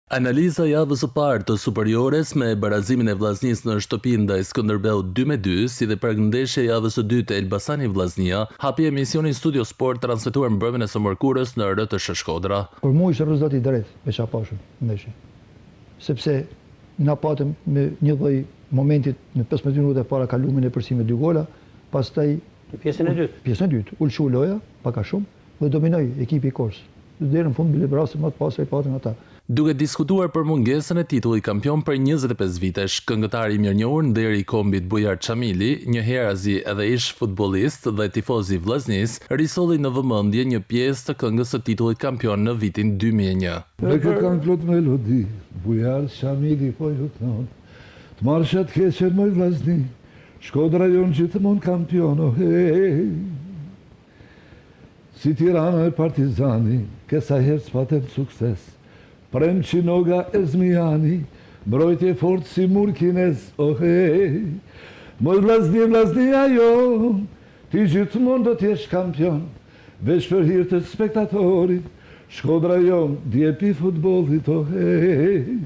Analiza javës së parë të superiores me barazimin e Vllaznisë në shtëpi ndaj Skënderbeu 2-2, si dhe përkëndeshja e javës së dytë e Elbasani Vllaznia, hapi emisionin Studio Sport transmetuar mbrëmjen e së mërkurës në RTS Shkodra. Për mua ishte rezultati i drejtë me çfarë pashëm ndeshje. Sepse na patëm me një lloj momentit në 15 minuta para kalumin e përsi me 2 gola, pastaj pjesën e dytë. Pjesën e dytë, ulçu loja pak a shumë dhe dominoi ekipi i Kors. Deri në fund bile rasti më të pasur i patën ata. Duke diskutuar për mungesën e titullit kampion për 25 vitesh, këngëtari i mirënjohur nderi i kombit Bujar Çamili, një herazi edhe ish futbollist dhe tifoz i Vllaznis, risolli në vëmendje një pjesë të këngës së titullit kampion në vitin 2001. Me kë kanë plot melodi, Bujar Çamili po ju thon, të marrshat keqen më Vllazni, Shkodra jon gjithmonë kampion, oh hey. Si Tirana e Partizani, kësa herë s'patem sukses. Prem Qinoga e Zmijani, mbrojtje fort si Murkinez, oh hey. Moj Vllazni ajo, ti gjithmonë do t'jesh kampion, veç për hir të spektatorit, Shkodra jon djepi futbollit, oh hey.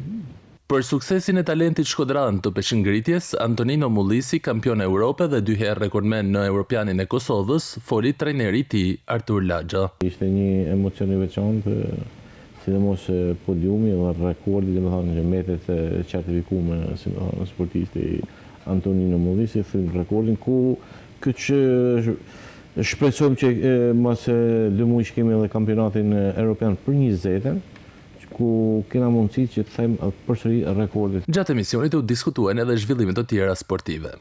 Për suksesin e talentit shkodran të peshëngritjes, Antonino Mullisi, kampion e Europe dhe 2 herë rekordmen në Europianin e Kosovës, foli trajneri i tij Artur Laxha. Ishte një emocion i veçantë, sidomos podiumi dhe rekordi, domethënë që mbetet certifikuar si sportisti Antonino Mullisi, thyn rekordin ku që shpresojmë që mas 2 muaj kemi edhe kampionatin europian për 20-ën, ku kena mundësi që të them përsëri rekordit. Gjatë emisionit u diskutuan edhe zhvillimet të tjera sportive.